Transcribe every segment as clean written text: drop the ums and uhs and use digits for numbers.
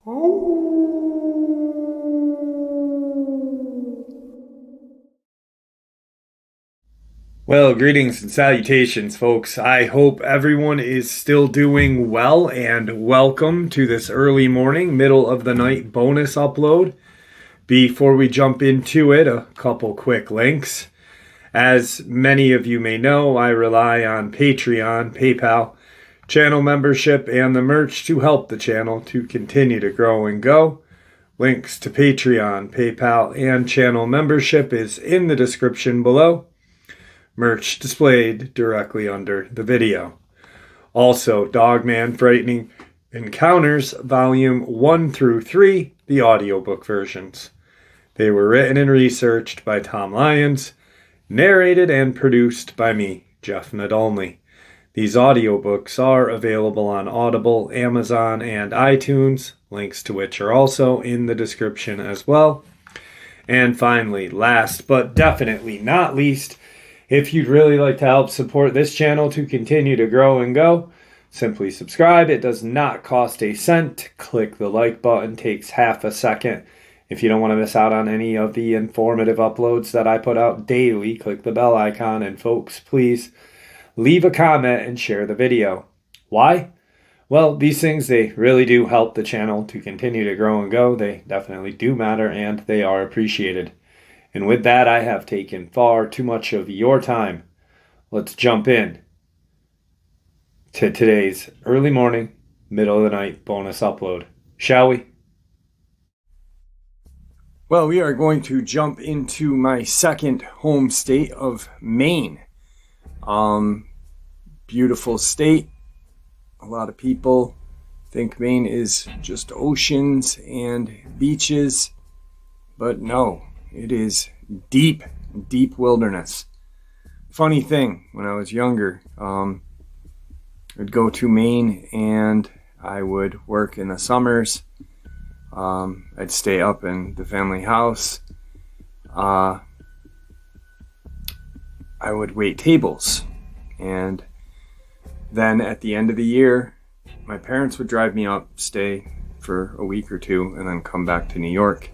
Well, greetings and salutations, folks. I hope everyone is still doing well, and welcome to this early morning, middle of the night bonus upload. Before we jump into it, a couple quick links. As many of you may know, I rely on Patreon, PayPal, channel membership, and the merch to help the channel to continue to grow and go. Links to Patreon, PayPal, and channel membership is in the description below. Merch displayed directly under the video. Also, Dogman Frightening Encounters Volume 1 through 3, the audiobook versions. They were written and researched by Tom Lyons, narrated and produced by me, Jeff Nadolny. These audiobooks are available on Audible, Amazon, and iTunes, links to which are also in the description as well. And finally, last but definitely not least, if you'd really like to help support this channel to continue to grow and go, simply subscribe. It does not cost a cent. Click the like button, takes half a second. If you don't want to miss out on any of the informative uploads that I put out daily, click the bell icon. And folks, please leave a comment and share the video. Why? Well, these things, they really do help the channel to continue to grow and go. They definitely do matter, and they are appreciated. And with that, I have taken far too much of your time. Let's jump in to today's early morning, middle of the night bonus upload, shall we? Well, we are going to jump into my second home state of Maine. Beautiful state. A lot of people think Maine is just oceans and beaches, but no. It is deep, deep wilderness. Funny thing, when I was younger, I'd go to Maine and I would work in the summers. I'd stay up in the family house. I would wait tables. And then at the end of the year, my parents would drive me up, stay for a week or two, and then come back to New York.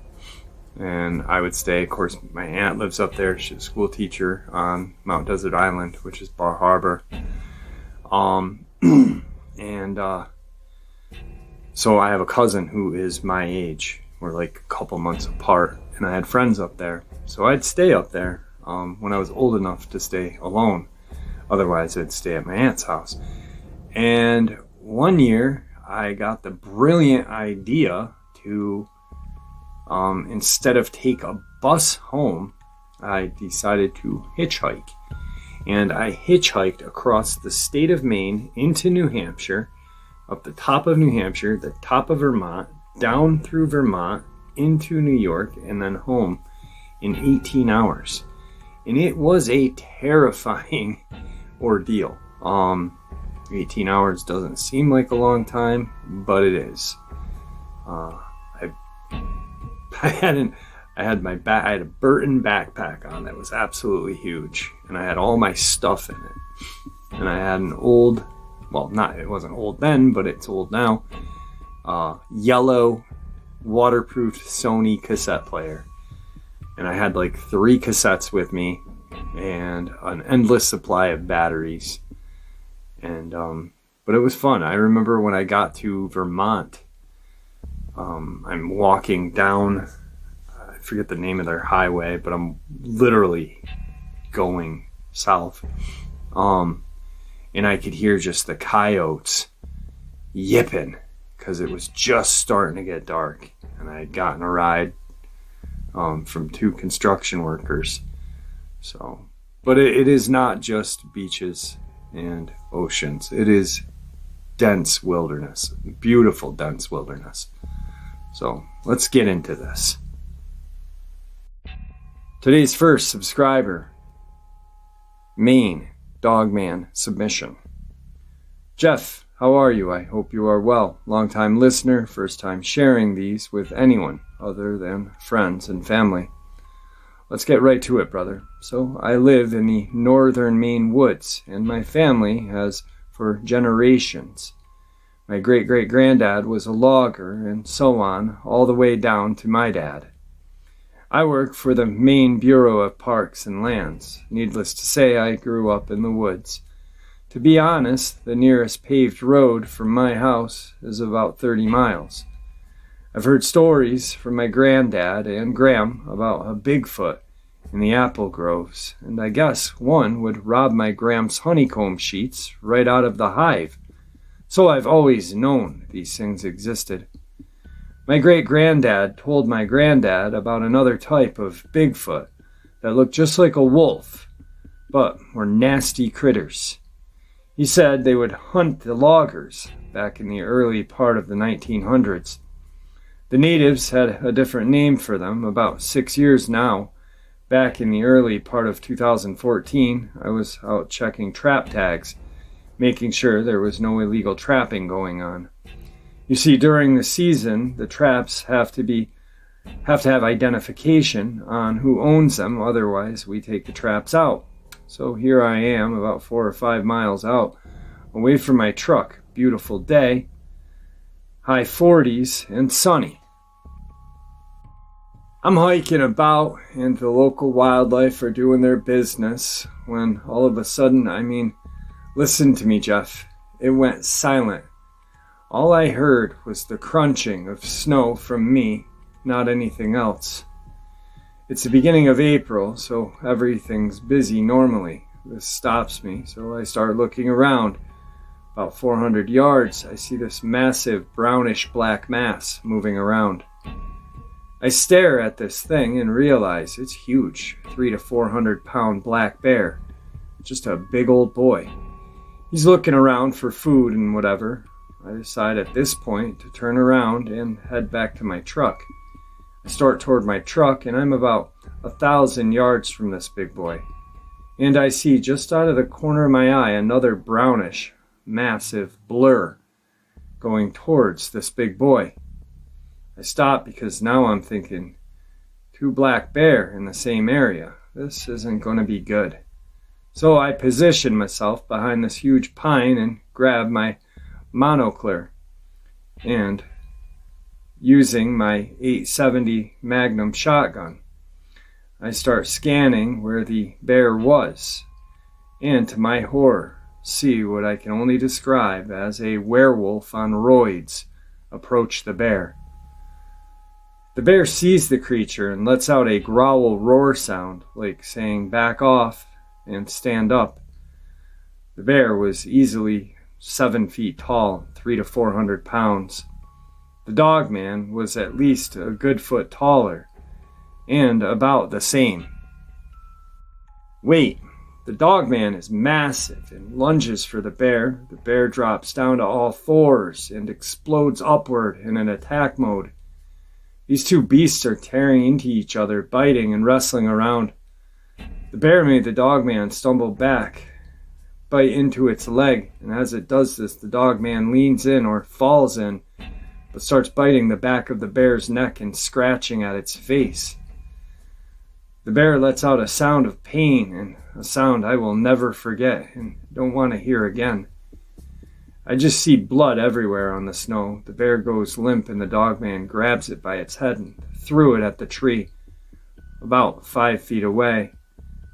And I would stay. Of course, my aunt lives up there. She's a school teacher on Mount Desert Island, which is Bar Harbor. So I have a cousin who is my age. We're like a couple months apart. And I had friends up there. So I'd stay up there when I was old enough to stay alone. Otherwise, I'd stay at my aunt's house. And one year, I got the brilliant idea to... instead of take a bus home, I decided to hitchhike. And I hitchhiked across the state of Maine into New Hampshire, up the top of New Hampshire, the top of Vermont, down through Vermont, into New York, and then home in 18 hours. And it was a terrifying ordeal. 18 hours doesn't seem like a long time, but it is. I had a Burton backpack on that was absolutely huge, and I had all my stuff in it. And I had an old, it wasn't old then, but it's old now, yellow waterproof Sony cassette player. And I had like 3 cassettes with me and an endless supply of batteries. And but it was fun. I remember when I got to Vermont, I'm walking down, I forget the name of their highway, but I'm literally going south. And I could hear just the coyotes yipping because it was just starting to get dark. And I had gotten a ride from 2 construction workers. So, but it is not just beaches and oceans. It is dense wilderness, beautiful dense wilderness. So let's get into this. Today's first subscriber, Maine, Dogman submission. Jeff, how are you? I hope you are well. Long-time listener, first time sharing these with anyone other than friends and family. Let's get right to it, brother. So I live in the northern Maine woods, and my family has for generations My great-great-granddad was a logger, and so on, all the way down to my dad. I work for the Maine Bureau of Parks and Lands. Needless to say, I grew up in the woods. To be honest, the nearest paved road from my house is about 30 miles. I've heard stories from my granddad and Gram about a Bigfoot in the apple groves, and I guess one would rob my Gram's honeycomb sheets right out of the hive. So I've always known these things existed. My great-granddad told my granddad about another type of Bigfoot that looked just like a wolf, but were nasty critters. He said they would hunt the loggers back in the early part of the 1900s. The natives had a different name for them about 6 years now. Back in the early part of 2014, I was out checking trap tags, making sure there was no illegal trapping going on. You see, during the season, the traps have to have identification on who owns them, otherwise we take the traps out. So here I am, about 4 or 5 miles out, away from my truck. Beautiful day, high 40s, and sunny. I'm hiking about, and the local wildlife are doing their business, when all of a sudden, listen to me, Jeff, it went silent. All I heard was the crunching of snow from me, not anything else. It's the beginning of April, so everything's busy normally. This stops me, so I start looking around. About 400 yards, I see this massive brownish-black mass moving around. I stare at this thing and realize it's huge, 300 to 400 pound black bear. Just a big old boy. He's looking around for food and whatever. I decide at this point to turn around and head back to my truck. I start toward my truck and I'm about 1,000 yards from this big boy. And I see just out of the corner of my eye another brownish, massive blur going towards this big boy. I stop because now I'm thinking, 2 black bear in the same area. This isn't going to be good. So I position myself behind this huge pine and grab my monocle and using my 870 Magnum shotgun, I start scanning where the bear was, and to my horror, see what I can only describe as a werewolf on roids approach the bear. The bear sees the creature and lets out a growl roar sound, like saying back off and stand up. The bear was easily 7 feet tall, 300 to 400 pounds. The Dogman was at least a good foot taller, and about the same. Wait, the Dogman is massive and lunges for the bear. The bear drops down to all fours and explodes upward in an attack mode. These 2 beasts are tearing into each other, biting and wrestling around. The bear made the Dogman stumble back, bite into its leg, and as it does this, the Dogman leans in or falls in, but starts biting the back of the bear's neck and scratching at its face. The bear lets out a sound of pain, and a sound I will never forget and don't want to hear again. I just see blood everywhere on the snow. The bear goes limp and the Dogman grabs it by its head and threw it at the tree. About 5 feet away,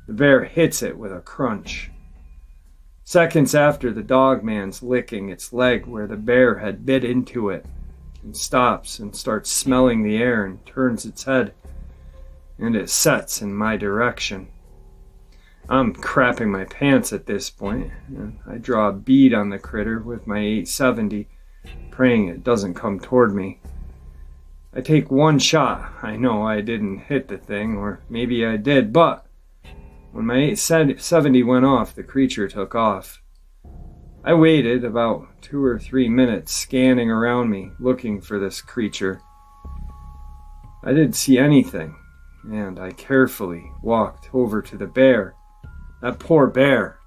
the bear hits it with a crunch. Seconds after, the Dogman's licking its leg where the bear had bit into it and stops and starts smelling the air and turns its head, and it sets in my direction. I'm crapping my pants at this point, and I draw a bead on the critter with my 870, praying it doesn't come toward me. I take 1 shot. I know I didn't hit the thing, or maybe I did, but when my 870 went off, the creature took off. I waited about 2 or 3 minutes scanning around me, looking for this creature. I didn't see anything, and I carefully walked over to the bear. That poor bear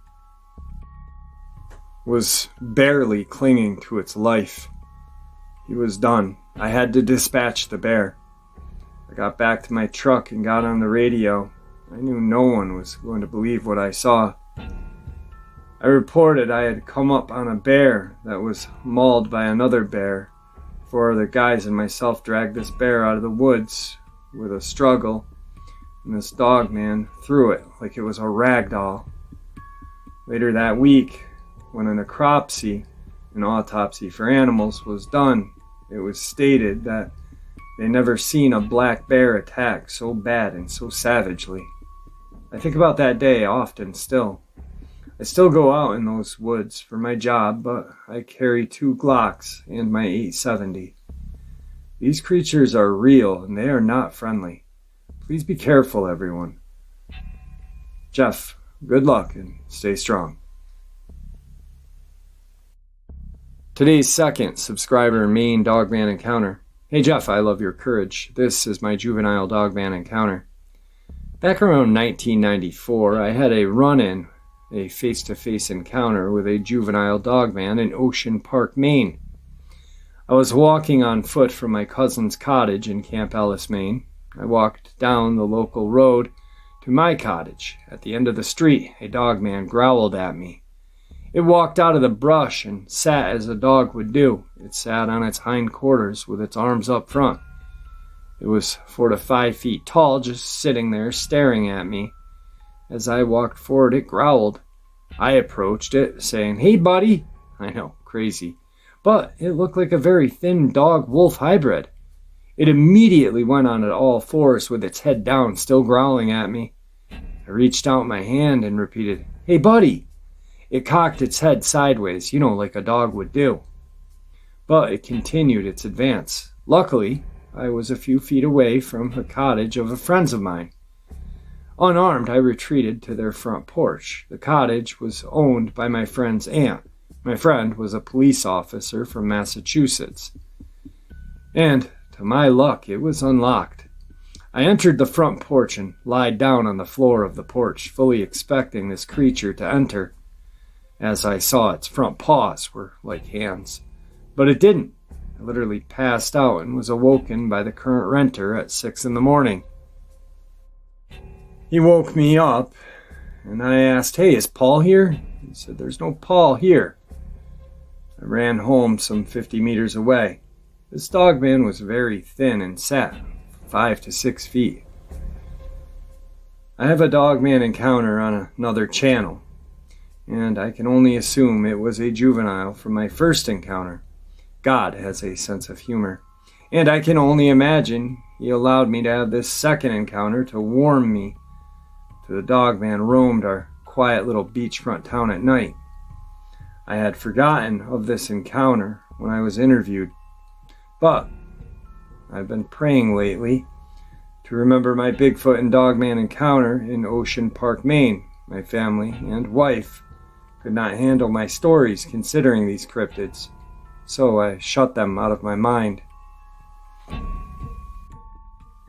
was barely clinging to its life. He was done. I had to dispatch the bear. I got back to my truck and got on the radio. I knew no one was going to believe what I saw. I reported I had come up on a bear that was mauled by another bear. 4 other guys and myself dragged this bear out of the woods with a struggle, and this Dogman threw it like it was a rag doll. Later that week, when an autopsy for animals, was done, it was stated that they never seen a black bear attack so bad and so savagely. I think about that day often still. I still go out in those woods for my job, but I carry 2 Glocks and my 870. These creatures are real and they are not friendly. Please be careful, everyone. Jeff, good luck and stay strong. Today's second subscriber, Maine Dogman encounter. Hey Jeff, I love your courage. This is my juvenile Dogman encounter. Back around 1994, I had a run-in, a face-to-face encounter with a juvenile Dogman in Ocean Park, Maine. I was walking on foot from my cousin's cottage in Camp Ellis, Maine. I walked down the local road to my cottage. At the end of the street, a Dogman growled at me. It walked out of the brush and sat as a dog would do. It sat on its hind quarters with its arms up front. It was 4 to 5 feet tall, just sitting there staring at me. As I walked forward, it growled. I approached it, saying, "Hey, buddy." I know, crazy. But it looked like a very thin dog-wolf hybrid. It immediately went on all 4s with its head down, still growling at me. I reached out my hand and repeated, "Hey, buddy." It cocked its head sideways, like a dog would do. But it continued its advance. Luckily, I was a few feet away from the cottage of a friend of mine. Unarmed, I retreated to their front porch. The cottage was owned by my friend's aunt. My friend was a police officer from Massachusetts. And, to my luck, it was unlocked. I entered the front porch and lied down on the floor of the porch, fully expecting this creature to enter, as I saw its front paws were like hands. But it didn't. I literally passed out and was awoken by the current renter at 6 in the morning. He woke me up, and I asked, "Hey, is Paul here?" He said, "There's no Paul here." I ran home some 50 meters away. This Dogman was very thin and sat 5 to 6 feet. I have a Dogman encounter on another channel, and I can only assume it was a juvenile from my first encounter. God has a sense of humor, and I can only imagine he allowed me to have this second encounter to warm me to the Dogman roamed our quiet little beachfront town at night. I had forgotten of this encounter when I was interviewed, but I've been praying lately to remember my Bigfoot and Dogman encounter in Ocean Park, Maine. My family and wife could not handle my stories considering these cryptids, so I shut them out of my mind.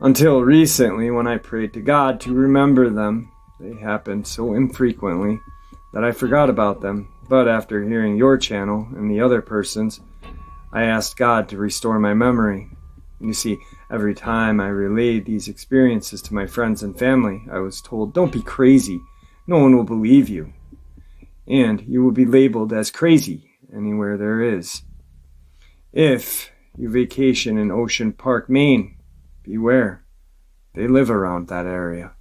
Until recently, when I prayed to God to remember them, they happened so infrequently that I forgot about them. But after hearing your channel and the other person's, I asked God to restore my memory. You see, every time I relayed these experiences to my friends and family, I was told, "Don't be crazy. No one will believe you. And you will be labeled as crazy anywhere there is. If you vacation in Ocean Park, Maine, beware. They live around that area."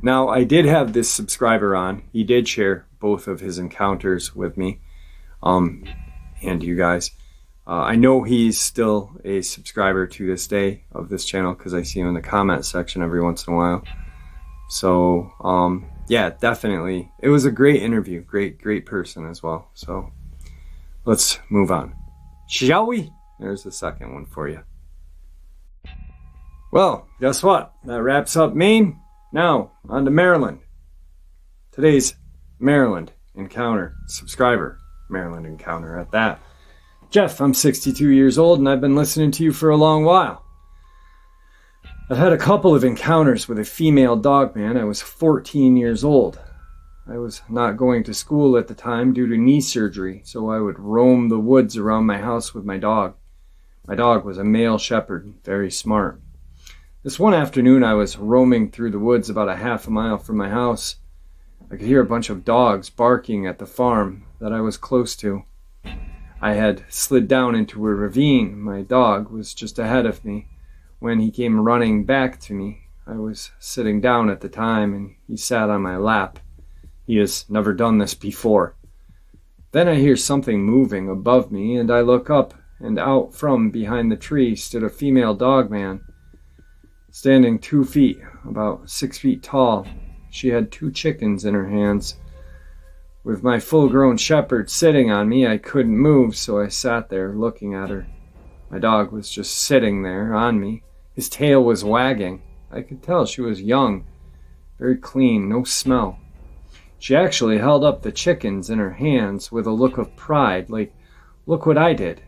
Now, I did have this subscriber on. He did share both of his encounters with me, and you guys. I know he's still a subscriber to this day of this channel because I see him in the comment section every once in a while. So, yeah, definitely. It was a great interview. Great person as well. So, let's move on. Shall we? There's the second one for you. Well, guess what? That wraps up Maine. Now, on to Maryland. Today's Maryland encounter. Subscriber Maryland encounter at that. Jeff, I'm 62 years old and I've been listening to you for a long while. I've had a couple of encounters with a female Dogman. I was 14 years old. I was not going to school at the time due to knee surgery, so I would roam the woods around my house with my dog. My dog was a male shepherd, very smart. This one afternoon I was roaming through the woods about a half a mile from my house I could hear a bunch of dogs barking at the farm that I was close to. I had slid down into a ravine. My dog was just ahead of me when he came running back to me. I was sitting down at the time, and he sat on my lap. He has never done this before. Then I hear something moving above me, and I look up, and out from behind the tree stood a female Dogman, standing 2 feet, about 6 feet tall. She had 2 chickens in her hands. With my full-grown shepherd sitting on me, I couldn't move, so I sat there looking at her. My dog was just sitting there on me. His tail was wagging. I could tell she was young, very clean, no smell. She actually held up the chickens in her hands with a look of pride, like, look what I did.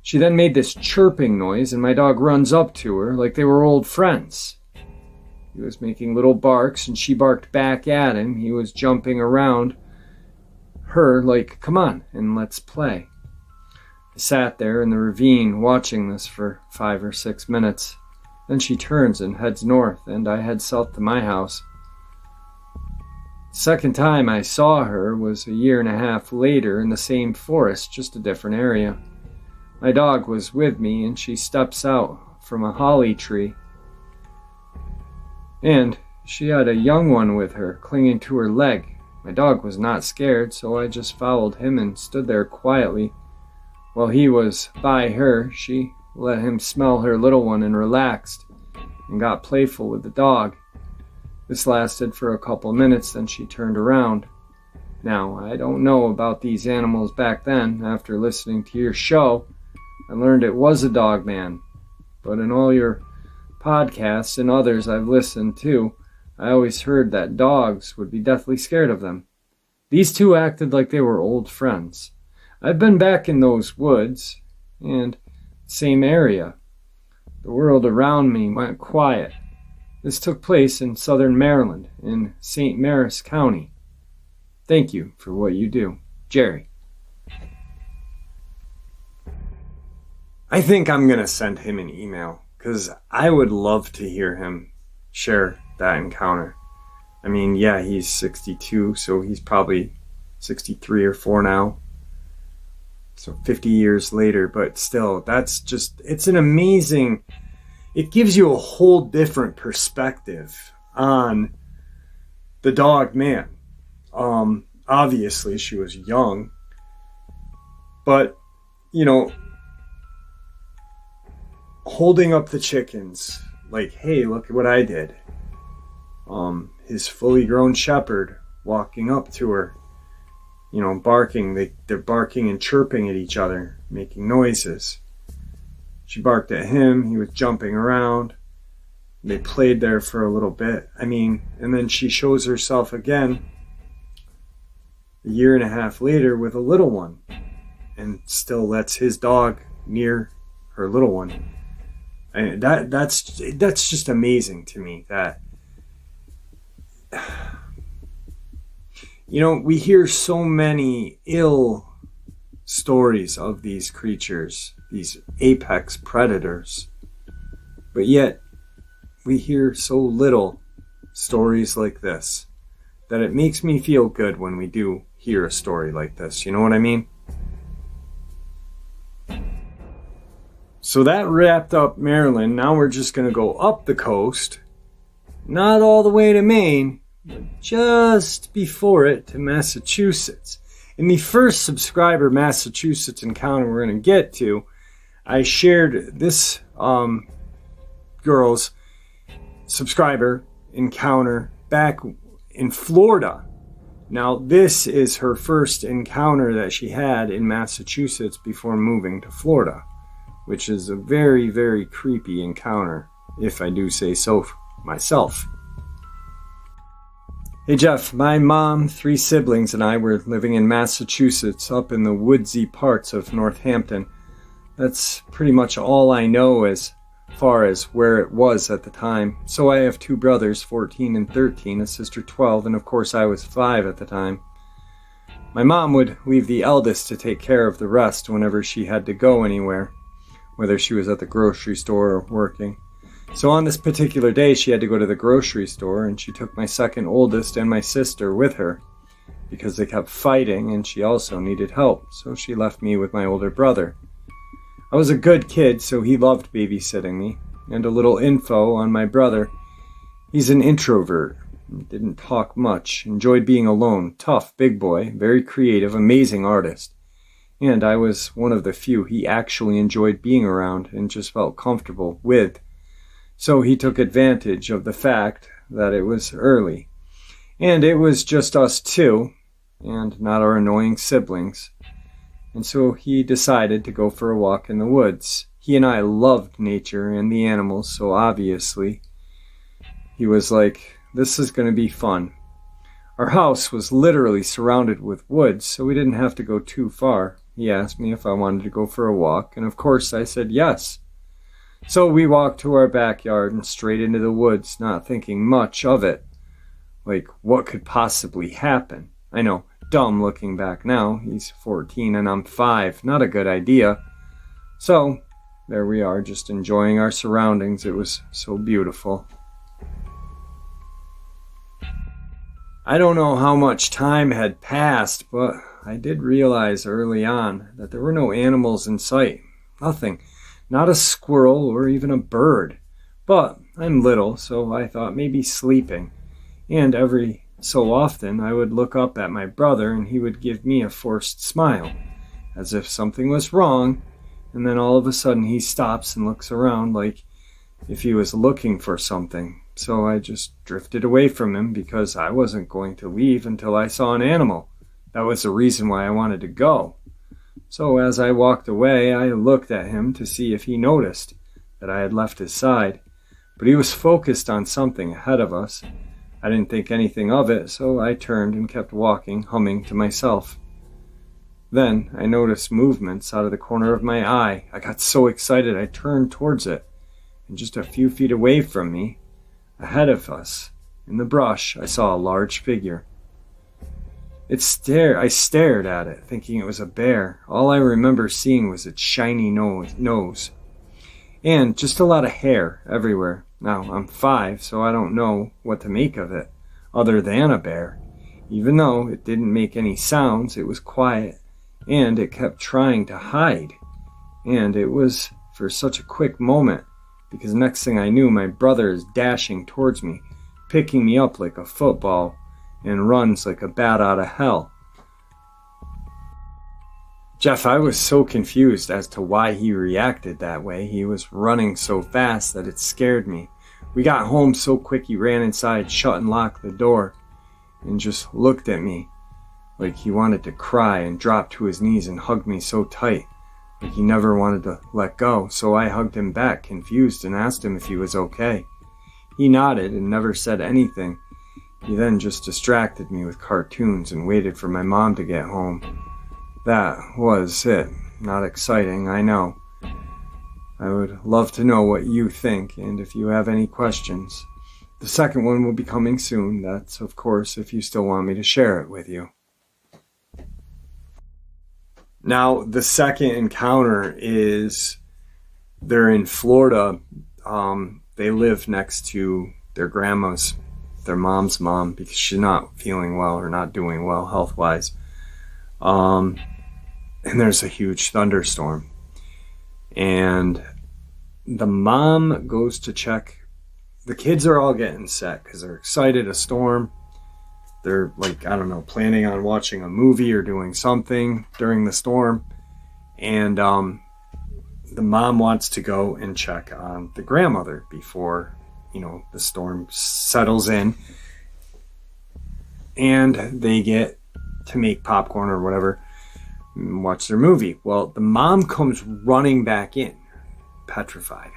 She then made this chirping noise, and my dog runs up to her like they were old friends. He was making little barks, and she barked back at him. He was jumping around her like, come on, and let's play. I sat there in the ravine watching this for 5 or 6 minutes. Then she turns and heads north, and I head south to my house. The second time I saw her was a 1.5 years later in the same forest, just a different area. My dog was with me, and she steps out from a holly tree. And she had a young one with her, clinging to her leg. My dog was not scared, so I just followed him and stood there quietly. While he was by her, she let him smell her little one and relaxed, and got playful with the dog. This lasted for a couple minutes, then she turned around. Now, I don't know about these animals back then. After listening to your show, I learned it was a Dogman. But in all your podcasts and others I've listened to, I always heard that dogs would be deathly scared of them. These two acted like they were old friends. I've been back in those woods, and same area. The world around me went quiet. This took place in southern Maryland, in St. Mary's County. Thank you for what you do. Jerry. I think I'm going to send him an email, because I would love to hear him share that encounter. I mean, yeah, he's 62, so he's probably 63 or 4 now. So 50 years later, but still, that's just, it's an amazing, it gives you a whole different perspective on the Dogman. Obviously, she was young, but, you know, holding up the chickens, like, hey, look at what I did. His fully grown shepherd walking up to her, you know, barking. They're barking and chirping at each other, making noises. She barked at him. He was jumping around. They played there for a little bit. I mean, and then she shows herself again a 1.5 years later with a little one, and still lets his dog near her little one. And that's just amazing to me. That, you know, we hear so many ill stories of these creatures, these apex predators, but yet we hear so little stories like this that it makes me feel good when we do hear a story like this. You know what I mean? So that wrapped up Maryland. Now we're just going to go up the coast, not all the way to Maine, but just before it to Massachusetts. In the first subscriber Massachusetts encounter we're going to get to, I shared this girl's subscriber encounter back in Florida. Now, this is her first encounter that she had in Massachusetts before moving to Florida, which is a very, very creepy encounter, if I do say so myself. Hey Jeff, my mom, 3 siblings, and I were living in Massachusetts up in the woodsy parts of Northampton. That's pretty much all I know as far as where it was at the time. So I have 2 brothers, 14 and 13, a sister 12, and of course I was 5 at the time. My mom would leave the eldest to take care of the rest whenever she had to go anywhere, whether she was at the grocery store or working. So on this particular day, she had to go to the grocery store, and she took my second oldest and my sister with her because they kept fighting and she also needed help. So she left me with my older brother. I was a good kid, so he loved babysitting me. And a little info on my brother. He's an introvert. Didn't talk much. Enjoyed being alone. Tough, big boy. Very creative, amazing artist. And I was one of the few he actually enjoyed being around and just felt comfortable with. So he took advantage of the fact that it was early. And it was just us two, and not our annoying siblings. And so he decided to go for a walk in the woods. He and I loved nature and the animals, so obviously he was like, this is going to be fun. Our house was literally surrounded with woods, so we didn't have to go too far. He asked me if I wanted to go for a walk, and of course I said yes. So we walked to our backyard and straight into the woods, not thinking much of it. Like, what could possibly happen? I know, dumb looking back now. He's 14 and I'm 5. Not a good idea. So, there we are, just enjoying our surroundings. It was so beautiful. I don't know how much time had passed, but I did realize early on that there were no animals in sight. Nothing. Not a squirrel or even a bird. But I'm little, so I thought maybe sleeping. And every so often I would look up at my brother and he would give me a forced smile, as if something was wrong, and then all of a sudden he stops and looks around like if he was looking for something. So I just drifted away from him because I wasn't going to leave until I saw an animal. That was the reason why I wanted to go. So as I walked away, I looked at him to see if he noticed that I had left his side, but he was focused on something ahead of us. I didn't think anything of it, so I turned and kept walking, humming to myself. Then I noticed movements out of the corner of my eye. I got so excited I turned towards it, and just a few feet away from me, ahead of us, in the brush, I saw a large figure. I stared at it, thinking it was a bear. All I remember seeing was its shiny nose. And just a lot of hair everywhere. Now, I'm 5, so I don't know what to make of it, other than a bear. Even though it didn't make any sounds, it was quiet, and it kept trying to hide. And it was for such a quick moment, because next thing I knew, my brother is dashing towards me, picking me up like a football, and runs like a bat out of hell. Jeff, I was so confused as to why he reacted that way. He was running so fast that it scared me. We got home so quick he ran inside, shut and locked the door, and just looked at me like he wanted to cry and dropped to his knees and hugged me so tight, like he never wanted to let go. So I hugged him back, confused, and asked him if he was okay. He nodded and never said anything. He then just distracted me with cartoons and waited for my mom to get home. That was it. Not exciting, I know. I would love to know what you think, and if you have any questions. The second one will be coming soon. That's, of course, if you still want me to share it with you. Now, the second encounter is they're in Florida. They live next to their mom's mom, because she's not feeling well or not doing well health-wise. And there's a huge thunderstorm. And the mom goes to check. The kids are all getting set because they're excited, a storm. They're like, I don't know, planning on watching a movie or doing something during the storm. And the mom wants to go and check on the grandmother before, the storm settles in. And they get to make popcorn or whatever and watch their movie. Well, the mom comes running back in, petrified,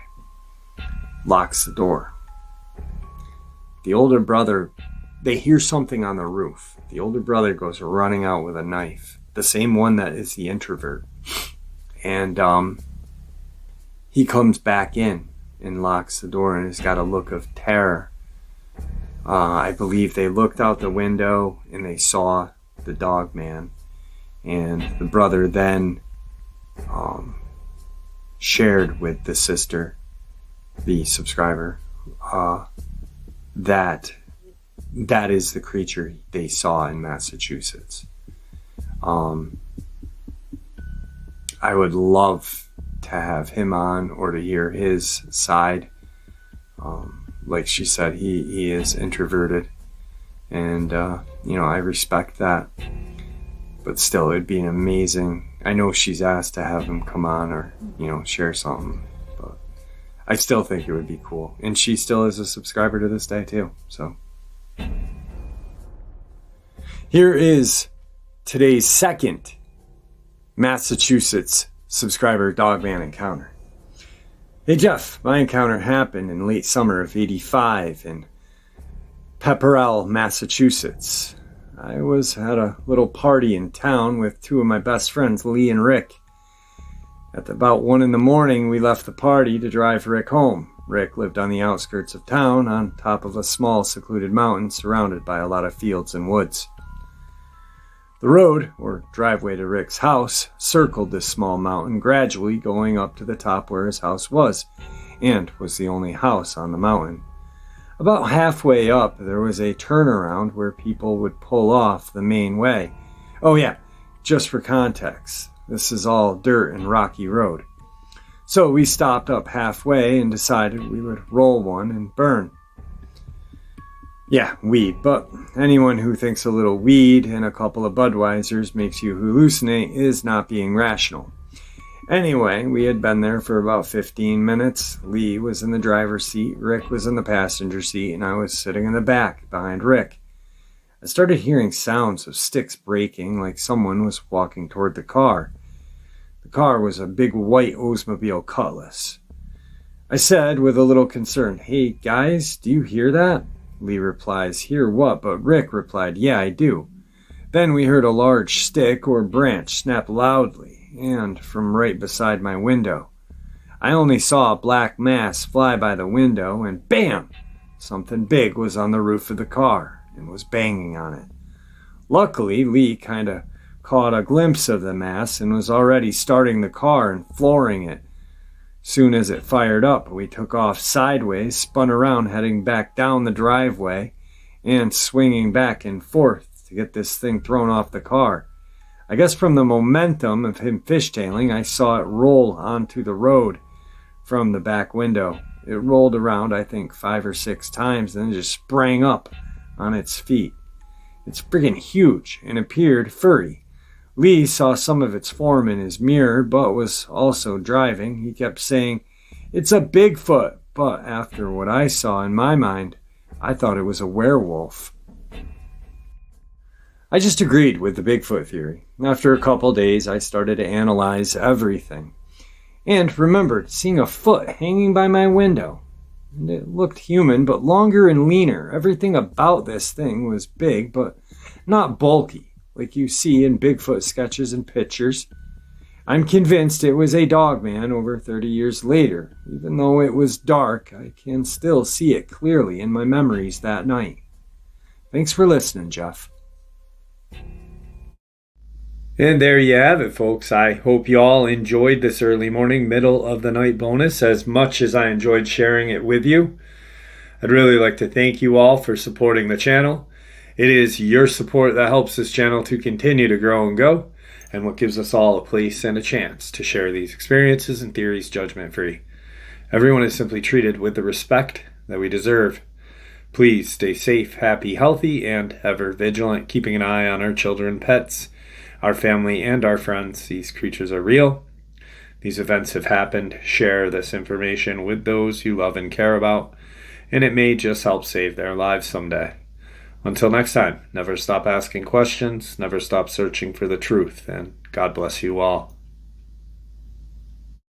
locks the door. The older brother, they hear something on the roof. The older brother goes running out with a knife, the same one that is the introvert. And he comes back in and locks the door and has got a look of terror. I believe they looked out the window and they saw the Dogman. And the brother then shared with the sister the subscriber, that is the creature they saw in Massachusetts. I would love to have him on or to hear his side. Like she said, he is introverted, and I respect that. But still, it'd be an amazing. I know she's asked to have him come on or share something, but I still think it would be cool. And she still is a subscriber to this day too. So here is today's second Massachusetts subscriber Dogman encounter. Hey Jeff, my encounter happened in late summer of '85 in Pepperell, Massachusetts. I was at a little party in town with two of my best friends, Lee and Rick. At about 1 a.m, we left the party to drive Rick home. Rick lived on the outskirts of town, on top of a small secluded mountain surrounded by a lot of fields and woods. The road, or driveway to Rick's house, circled this small mountain, gradually going up to the top where his house was, and was the only house on the mountain. About halfway up, there was a turnaround where people would pull off the main way. Oh yeah, just for context, this is all dirt and rocky road. So we stopped up halfway and decided we would roll one and burn. Yeah, weed, but anyone who thinks a little weed and a couple of Budweisers makes you hallucinate is not being rational. Anyway, we had been there for about 15 minutes. Lee was in the driver's seat, Rick was in the passenger seat, and I was sitting in the back behind Rick. I started hearing sounds of sticks breaking, like someone was walking toward the car. The car was a big white Oldsmobile Cutlass. I said with a little concern, "Hey guys, do you hear that?" Lee replies, "Hear what?" But Rick replied, "Yeah, I do." Then we heard a large stick or branch snap loudly, and from right beside my window. I only saw a black mass fly by the window, and bam! Something big was on the roof of the car and was banging on it. Luckily, Lee kind of caught a glimpse of the mass and was already starting the car and flooring it. Soon as it fired up, we took off sideways, spun around heading back down the driveway, and swinging back and forth to get this thing thrown off the car. I guess from the momentum of him fishtailing, I saw it roll onto the road from the back window. It rolled around, I think, 5 or 6 times, and then just sprang up on its feet. It's friggin' huge and appeared furry. Lee saw some of its form in his mirror, but was also driving. He kept saying, "It's a Bigfoot," but after what I saw in my mind, I thought it was a werewolf. I just agreed with the Bigfoot theory. After a couple days, I started to analyze everything, and remembered seeing a foot hanging by my window. And it looked human, but longer and leaner. Everything about this thing was big, but not bulky, like you see in Bigfoot sketches and pictures. I'm convinced it was a Dogman over 30 years later. Even though it was dark, I can still see it clearly in my memories that night. Thanks for listening, Jeff. And there you have it, folks. I hope you all enjoyed this early morning, middle of the night bonus as much as I enjoyed sharing it with you. I'd really like to thank you all for supporting the channel. It is your support that helps this channel to continue to grow and go, and what gives us all a place and a chance to share these experiences and theories judgment-free. Everyone is simply treated with the respect that we deserve. Please stay safe, happy, healthy, and ever vigilant, keeping an eye on our children, pets, our family, and our friends. These creatures are real. These events have happened. Share this information with those you love and care about, and it may just help save their lives someday. Until next time, never stop asking questions, never stop searching for the truth, and God bless you all.